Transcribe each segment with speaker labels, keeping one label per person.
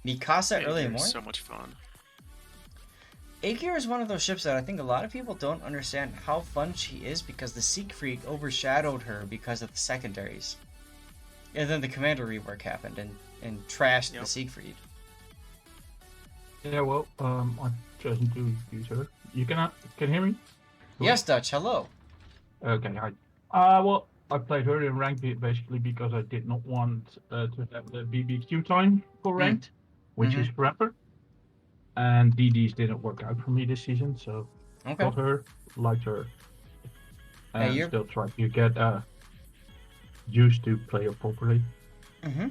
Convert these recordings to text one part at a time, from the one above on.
Speaker 1: Mikasa early in the
Speaker 2: Agir is
Speaker 1: morning?
Speaker 2: so much fun.
Speaker 1: Agir is one of those ships that I think a lot of people don't understand how fun she is because the Siegfried overshadowed her because of the secondaries. And then the commander rework happened and trashed the
Speaker 2: Yep.
Speaker 1: Siegfried.
Speaker 3: Yeah, well, I've chosen to use her. You can hear me? Hello?
Speaker 1: Yes, Dutch, hello.
Speaker 3: Okay, hi. Well, I played her in ranked basically because I did not want to have the BBQ time for
Speaker 1: Mm.
Speaker 3: ranked, which
Speaker 1: Mm-hmm.
Speaker 3: is forever. And DDs didn't work out for me this season, so
Speaker 1: Okay.
Speaker 3: got her, liked her,
Speaker 1: Hey,
Speaker 3: and
Speaker 1: you're...
Speaker 3: still try to get used to play her properly.
Speaker 1: Mm-hmm.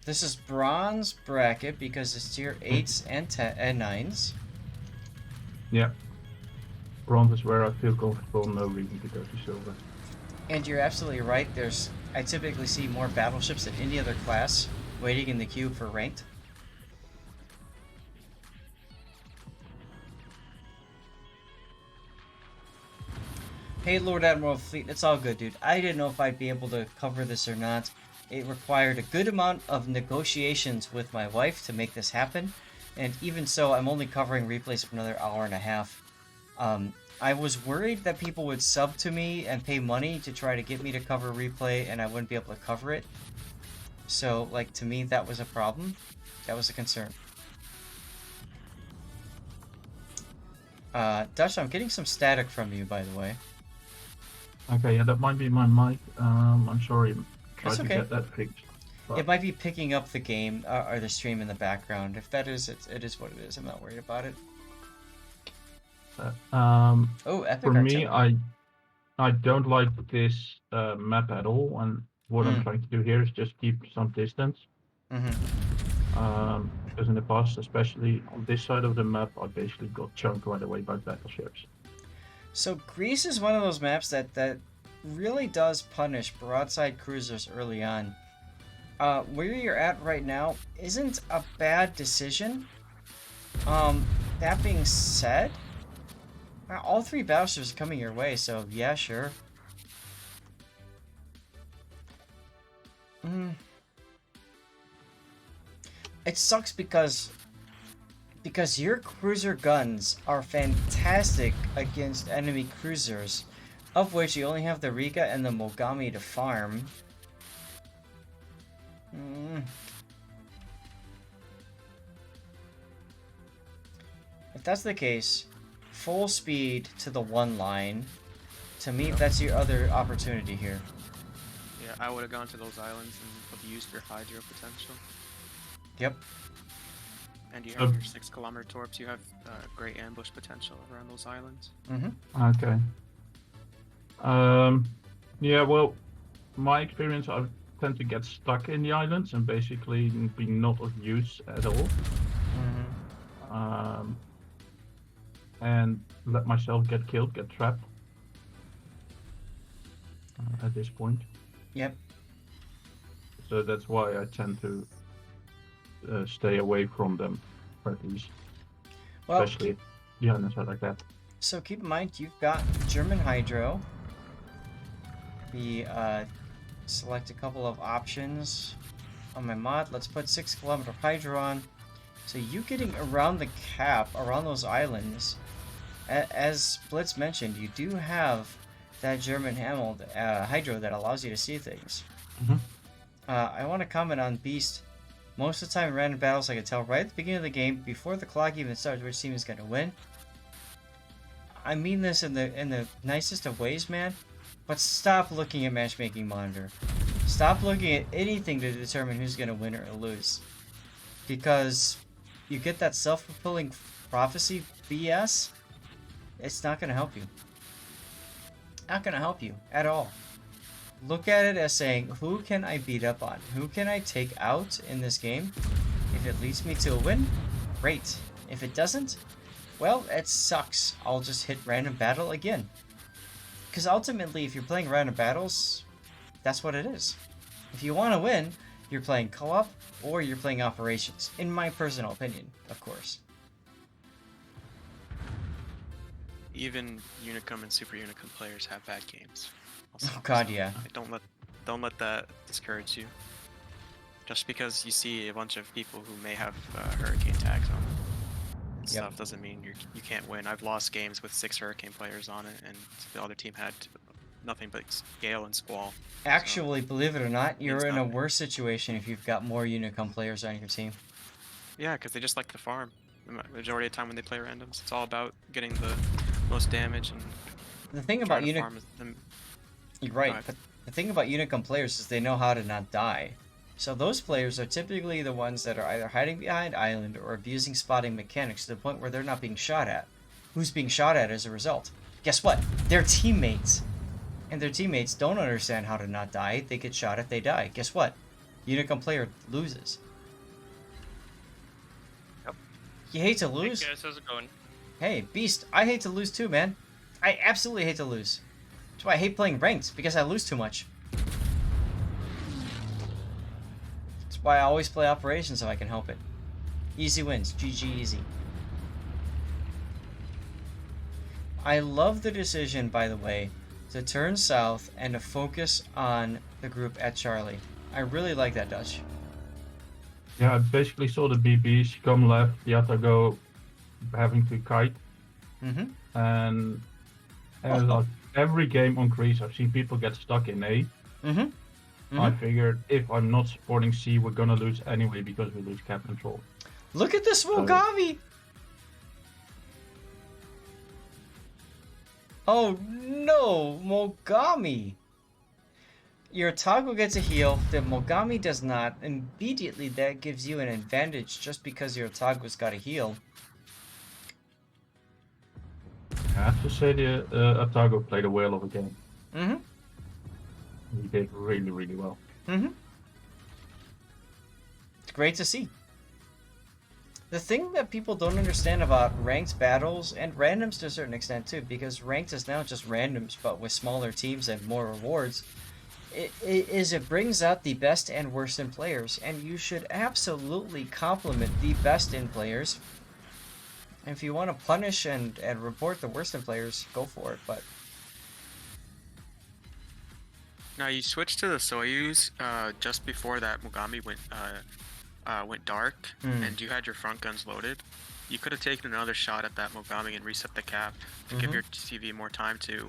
Speaker 1: This is bronze bracket because it's tier 8s and 9s.
Speaker 3: Yeah, bronze is where I feel comfortable, no reason to go to silver.
Speaker 1: And you're absolutely right. I typically see more battleships than any other class waiting in the queue for ranked. Hey, Lord Admiral of Fleet, it's all good, dude. I didn't know if I'd be able to cover this or not. It required a good amount of negotiations with my wife to make this happen, and even so, I'm only covering replays for another hour and a half. I was worried that people would sub to me and pay money to try to get me to cover replay, and I wouldn't be able to cover it. So, like, to me, that was a problem. That was a concern. Dutch, I'm getting some static from you, by the way.
Speaker 3: Okay, yeah, that might be my mic. I'm sorry. Try
Speaker 1: That's
Speaker 3: to
Speaker 1: okay.
Speaker 3: get that fixed.
Speaker 1: It
Speaker 3: But
Speaker 1: might be picking up the game or the stream in the background. If that is, it is what it is. I'm not worried about it. Oh,
Speaker 3: for
Speaker 1: epic
Speaker 3: me,
Speaker 1: artillery.
Speaker 3: I don't like this map at all, and what I'm
Speaker 1: Mm.
Speaker 3: trying to do here is just keep some distance.
Speaker 1: Mm-hmm.
Speaker 3: Because in the past, especially on this side of the map, I basically got chunked right away by battleships.
Speaker 1: So Greece is one of those maps that really does punish broadside cruisers early on. Where you're at right now isn't a bad decision. That being said, all three battleships are coming your way, so yeah, sure. Mm. It sucks because your cruiser guns are fantastic against enemy cruisers, of which you only have the Riga and the Mogami to farm. Mm. If that's the case, full speed to the one line. To me, that's your other opportunity here.
Speaker 2: Yeah, I would have gone to those islands and abused your hydro potential.
Speaker 1: Yep.
Speaker 2: And you have your 6-kilometer torps. You have great ambush potential around those islands.
Speaker 1: Mm-hmm.
Speaker 3: Okay. Yeah, well, my experience, I tend to get stuck in the islands and basically be not of use at all.
Speaker 1: Mm-hmm.
Speaker 3: And let myself get killed, get trapped at this point.
Speaker 1: Yep.
Speaker 3: So that's why I tend to stay away from them, or at least,
Speaker 1: Well,
Speaker 3: especially the islands are like that.
Speaker 1: so keep in mind you've got German hydro. We select a couple of options on my mod. Let's put 6-kilometer hydro on. So you getting around the cap, around those islands, as Blitz mentioned, you do have that German hydro that allows you to see things.
Speaker 3: Mm-hmm.
Speaker 1: I want to comment on Beast. Most of the time in random battles, I can tell right at the beginning of the game, before the clock even starts, which team is going to win. I mean this in the nicest of ways, man. But stop looking at matchmaking monitor. Stop looking at anything to determine who's going to win or lose. Because you get that self-fulfilling prophecy BS, it's not going to help you. Not going to help you at all. Look at it as saying, who can I beat up on? Who can I take out in this game? If it leads me to a win, great. If it doesn't, well, it sucks. I'll just hit random battle again. Because ultimately, if you're playing random battles, that's what it is. If you want to win, you're playing co-op or you're playing operations. In my personal opinion, of course.
Speaker 2: Even Unicum and Super Unicum players have bad games. Also,
Speaker 1: Oh god,
Speaker 2: so
Speaker 1: yeah.
Speaker 2: don't let that discourage you. Just because you see a bunch of people who may have hurricane tags on them and
Speaker 1: Yep.
Speaker 2: stuff doesn't mean you can't win. I've lost games with 6 hurricane players on it, and the other team had nothing but gale and squall.
Speaker 1: Actually, believe it or not, you're in a
Speaker 2: nothing.
Speaker 1: worse situation if you've got more Unicum players on your team.
Speaker 2: Yeah, because they just like to farm. The majority of the time when they play randoms, it's all about getting the most damage and
Speaker 1: The thing about
Speaker 2: trying to farm them.
Speaker 1: You're right,
Speaker 2: ahead.
Speaker 1: but the thing about Unicum players is they know how to not die. So those players are typically the ones that are either hiding behind island or abusing spotting mechanics to the point where they're not being shot at. Who's being shot at as a result? Guess what? Their teammates. And their teammates don't understand how to not die. They get shot at, they die. Guess what? Unicum player loses.
Speaker 4: Yep.
Speaker 1: You hate to
Speaker 4: Hey
Speaker 1: lose?
Speaker 4: guys, how's it going?
Speaker 1: Hey, Beast, I hate to lose too, man. I absolutely hate to lose. That's why I hate playing ranked, because I lose too much. That's why I always play operations if I can help it. Easy wins. GG easy. I love the decision, by the way, to turn south and to focus on the group at Charlie. I really like that, Dutch.
Speaker 3: Yeah, I basically saw the BBs come left, the Atago having to kite,
Speaker 1: Mm-hmm.
Speaker 3: and as like every game on Greece, I've seen people get stuck in A.
Speaker 1: Mm-hmm.
Speaker 3: I figured if I'm not supporting C, we're gonna lose anyway because we lose cap control.
Speaker 1: Look at this Mogami! Oh no, Mogami! Your Tago gets a heal, the Mogami does not. Immediately that gives you an advantage just because your Tago's got a heal.
Speaker 3: I have to say the Atago played a whale of a game.
Speaker 1: Mm-hmm.
Speaker 3: He did really, really well.
Speaker 1: Mm-hmm. It's great to see. The thing that people don't understand about ranked battles, and randoms to a certain extent too, because ranked is now just randoms but with smaller teams and more rewards, it brings out the best and worst in players, and you should absolutely compliment the best in players. And if you want to punish and report the worst in players, go for it, but...
Speaker 2: Now you switched to the Soyuz just before that Mogami went dark, and you had your front guns loaded. You could have taken another shot at that Mogami and reset the cap to give your TV more time to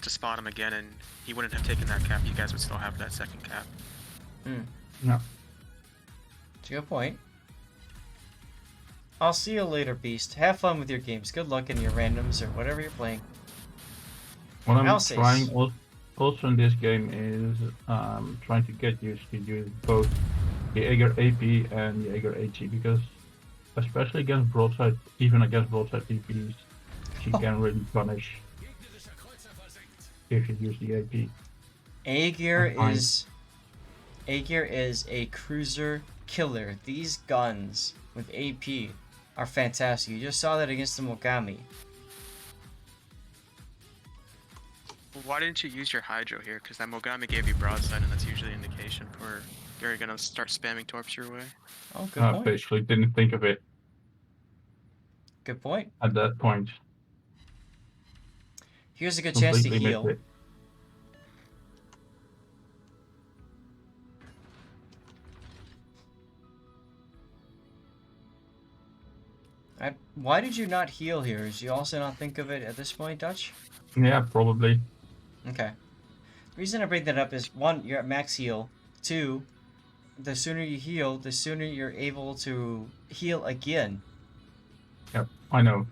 Speaker 2: spot him again, and he wouldn't have taken that cap. You guys would still have that second cap.
Speaker 3: No.
Speaker 1: It's a good point. I'll see you later, Beast. Have fun with your games. Good luck in your randoms or whatever you're playing.
Speaker 3: What I'm
Speaker 1: Alsace.
Speaker 3: trying also in this game is trying to get used to use both the Agir AP and the Agir HE, because especially against broadside, even against broadside TPs, she can really punish if you use the AP.
Speaker 1: Agir is a cruiser killer. These guns with AP are fantastic. You just saw that against the Mogami.
Speaker 2: Why didn't you use your Hydro here? Because that Mogami gave you broadside, and that's usually an indication for you're gonna start spamming torps your way.
Speaker 1: Oh, good
Speaker 3: I
Speaker 1: point.
Speaker 3: basically didn't think of it
Speaker 1: Good point.
Speaker 3: at that point.
Speaker 1: Here's a good chance to
Speaker 3: Completely
Speaker 1: heal.
Speaker 3: missed it.
Speaker 1: Why did you not heal here? Did you also not think of it at this point, Dutch?
Speaker 3: Yeah, probably.
Speaker 1: Okay. The reason I bring that up is, one, you're at max heal. Two, the sooner you heal, the sooner you're able to heal again.
Speaker 3: Yep, I know.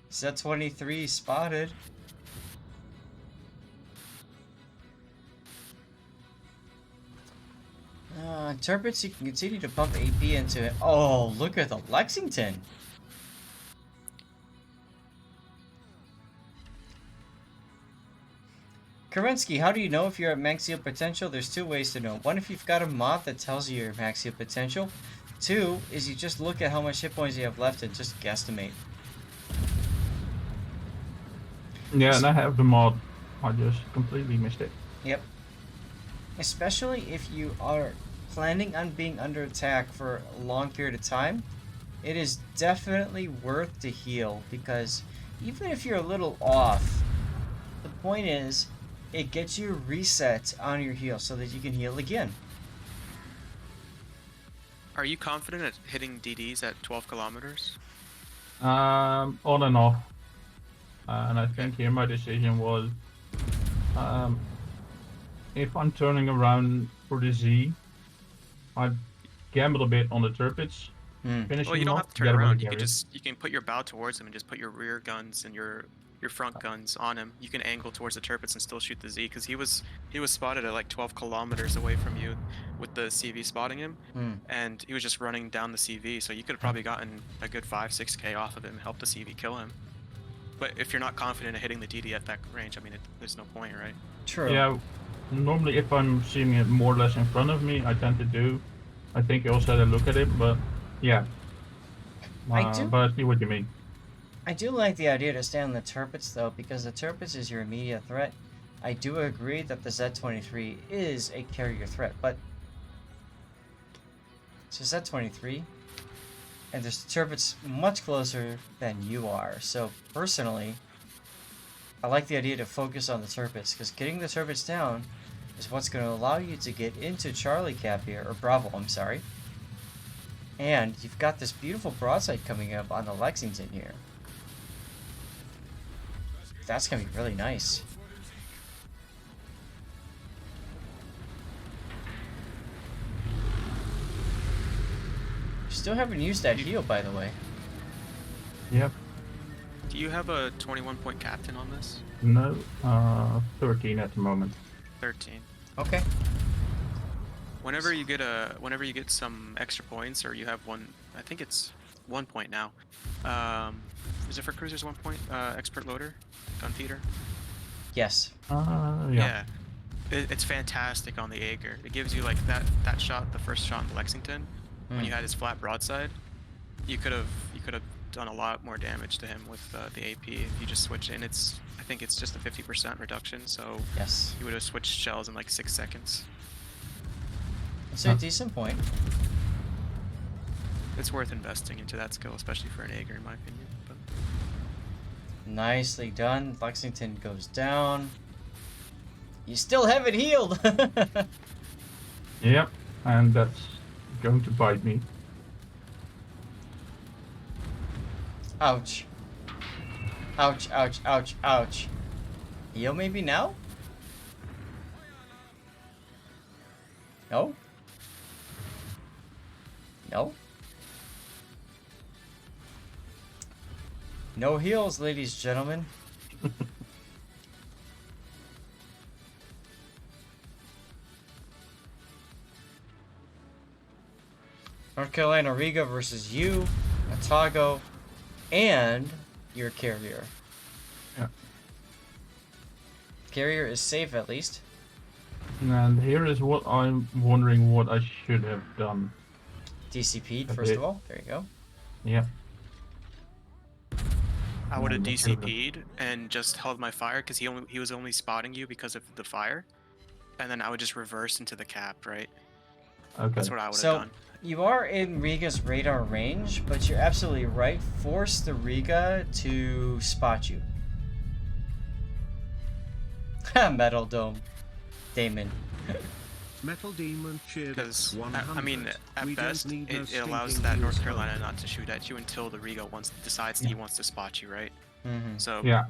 Speaker 1: Z23 spotted. Interprets, you can continue to pump AP into it. Oh, look at the Lexington. Kerensky, how do you know if you're at max heal potential? There's two ways to know. One, if you've got a mod that tells you your max heal potential. Two, is you just look at how much hit points you have left and just guesstimate.
Speaker 3: Yeah, and I have the mod. I just completely missed it.
Speaker 1: Yep. Especially if you are planning on being under attack for a long period of time, it is definitely worth to heal, because even if you're a little off, the point is it gets you a reset on your heal so that you can heal again.
Speaker 2: Are you confident at hitting DDs at 12 kilometers?
Speaker 3: On and off. And I think here my decision was, if I'm turning around for the Z, I gamble a bit on the turpits.
Speaker 2: Well, you don't have to turn around. You can put your bow towards him and just put your rear guns and your front guns on him. You can angle towards the turpits and still shoot the Z, because he was spotted at like 12 kilometers away from you with the CV spotting him, and he was just running down the CV. So you could have probably gotten a good 5-6K off of him and helped the CV kill him. But if you're not confident in hitting the DD at that range, I mean, there's no point, right?
Speaker 1: True.
Speaker 3: Yeah. Normally, if I'm seeing it more or less in front of me, I tend to do. I think I also had a look at it, but yeah. But I see what you mean.
Speaker 1: I do like the idea to stay on the turpits, though, because the turpits is your immediate threat. I do agree that the Z-23 is a carrier threat, but it's a Z-23, and there's turpits much closer than you are. So personally, I like the idea to focus on the turpits, because getting the turpits down is what's going to allow you to get into Charlie Cap here, or Bravo, I'm sorry. And you've got this beautiful broadside coming up on the Lexington here. That's going to be really nice. Still haven't used that heal, by the way.
Speaker 3: Yep.
Speaker 2: Do you have a 21-point captain on this?
Speaker 3: No, 13 at the moment.
Speaker 2: 13.
Speaker 1: Okay.
Speaker 2: Whenever you get some extra points, or you have one, I think it's 1 point now. Is it for cruisers 1 point? Expert loader, gun feeder.
Speaker 1: Yes.
Speaker 3: Yeah.
Speaker 2: It's fantastic on the Agir. It gives you like that shot, the first shot in Lexington, when you had his flat broadside. You could have done a lot more damage to him with the AP if you just switch in. I think it's just a 50% reduction, so
Speaker 1: yes,
Speaker 2: you would have switched shells in like 6 seconds.
Speaker 1: That's a decent point.
Speaker 2: It's worth investing into that skill, especially for an Agir, in my opinion. But
Speaker 1: nicely done. Lexington goes down. You still haven't healed.
Speaker 3: Yep, and that's going to bite me.
Speaker 1: Ouch. Ouch, ouch, ouch, ouch. Heal maybe now? No? No? No heals, ladies and gentlemen. North Carolina Riga versus you, Atago, and your carrier.
Speaker 3: Yeah.
Speaker 1: Carrier is safe at least.
Speaker 3: And here is what I'm wondering what I should have done.
Speaker 1: DCP'd first of all. There you go.
Speaker 3: Yeah.
Speaker 2: I would have DCP'd and just held my fire, because he was only spotting you because of the fire, and then I would just reverse into the cap, right?
Speaker 3: Okay.
Speaker 2: That's what I would have
Speaker 1: So
Speaker 2: done.
Speaker 1: you are in Riga's radar range, but you're absolutely right. Force the Riga to spot you. Metal Dome. Damon.
Speaker 4: Metal Demon cheered
Speaker 2: Because,
Speaker 4: 100.
Speaker 2: I mean, at
Speaker 4: We
Speaker 2: best,
Speaker 4: don't need no
Speaker 2: it allows
Speaker 4: stinking
Speaker 2: that North
Speaker 4: heels
Speaker 2: Carolina
Speaker 4: home.
Speaker 2: not to shoot at you until the Riga decides that he wants to spot you, right?
Speaker 1: Mm-hmm.
Speaker 2: So,
Speaker 3: Yeah.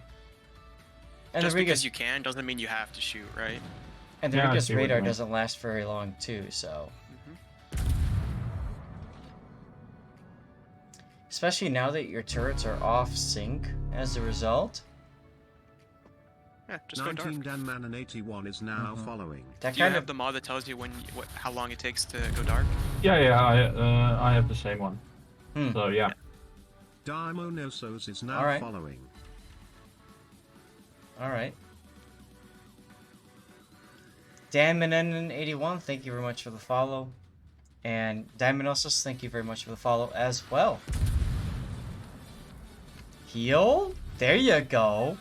Speaker 1: And
Speaker 2: just
Speaker 1: the Riga's,
Speaker 2: because you can doesn't mean you have to shoot, right?
Speaker 1: and the
Speaker 3: Yeah, I
Speaker 1: Riga's
Speaker 3: see what you
Speaker 1: radar
Speaker 3: mean.
Speaker 1: doesn't last very long too, so. Especially now that your turrets are off sync as a result.
Speaker 2: Yeah, just go dark.
Speaker 4: 19 Danman and 81 is now following.
Speaker 1: That
Speaker 2: Do you
Speaker 1: kind
Speaker 2: have
Speaker 1: of
Speaker 2: the mod that tells you how long it takes to go dark?
Speaker 3: Yeah, I have the same one. So yeah.
Speaker 4: Daimonosos is now
Speaker 1: Alright.
Speaker 4: following.
Speaker 1: Alright. DanManN81, thank you very much for the follow. And Diamonosis, thank you very much for the follow as well. Heal? There you go.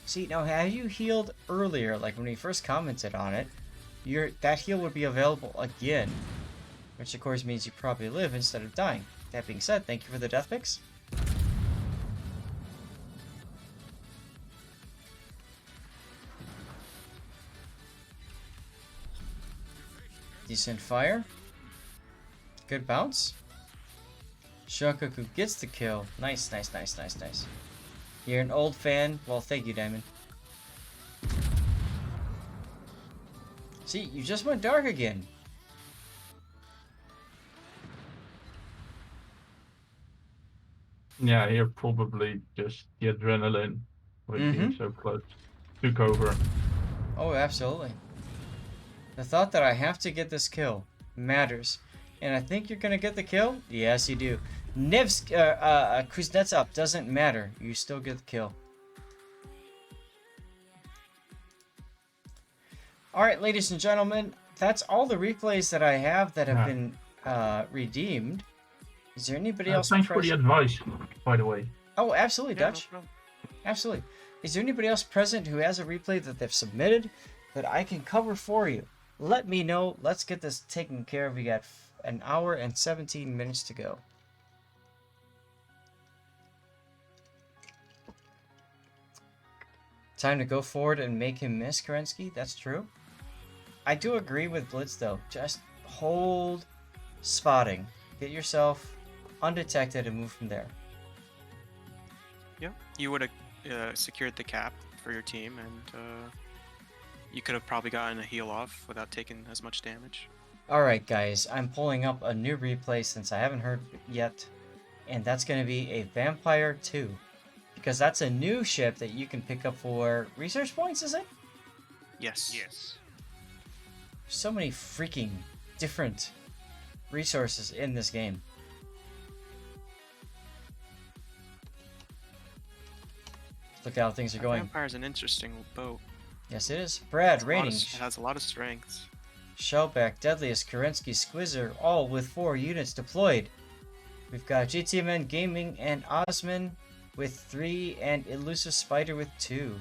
Speaker 1: See, now had you healed earlier, like when we first commented on it, that heal would be available again. Which of course means you probably live instead of dying. That being said, thank you for the death picks. Decent fire. Good bounce. Shokaku gets the kill. Nice, nice, nice, nice, nice. You're an old fan. Well, thank you, Diamond. See, you just went dark again.
Speaker 3: Yeah, here probably just the adrenaline with being so close took over.
Speaker 1: Oh, absolutely. The thought that I have to get this kill matters. And I think you're going to get the kill? Yes, you do. Kuznetsov doesn't matter. You still get the kill. Alright, ladies and gentlemen. That's all the replays that I have that have been redeemed. Is there anybody else?
Speaker 3: Thanks for the advice, by the way.
Speaker 1: Oh, absolutely, Dutch.
Speaker 2: No problem.
Speaker 1: Absolutely. Is there anybody else present who has a replay that they've submitted that I can cover for you? Let me know. Let's get this taken care of. We got an hour and 17 minutes to go. Time to go forward and make him miss, Kerensky. That's true. I do agree with Blitz, though. Just hold spotting. Get yourself undetected and move from there.
Speaker 2: Yeah, you would have secured the cap for your team, and you could have probably gotten a heal off without taking as much damage.
Speaker 1: Alright, guys. I'm pulling up a new replay since I haven't heard it yet. And that's going to be a Vampire 2. Because that's a new ship that you can pick up for research points, is it?
Speaker 2: Yes.
Speaker 5: Yes.
Speaker 1: So many freaking different resources in this game. Look how things are going.
Speaker 2: Vampire's an interesting boat.
Speaker 1: Yes, it is. Brad, Rating,
Speaker 2: It has a lot of strengths.
Speaker 1: Shellback, Deadliest, Kerensky, Squizzer, all with 4 units deployed. We've got GTMN Gaming and Osman with 3 and Elusive Spider with 2.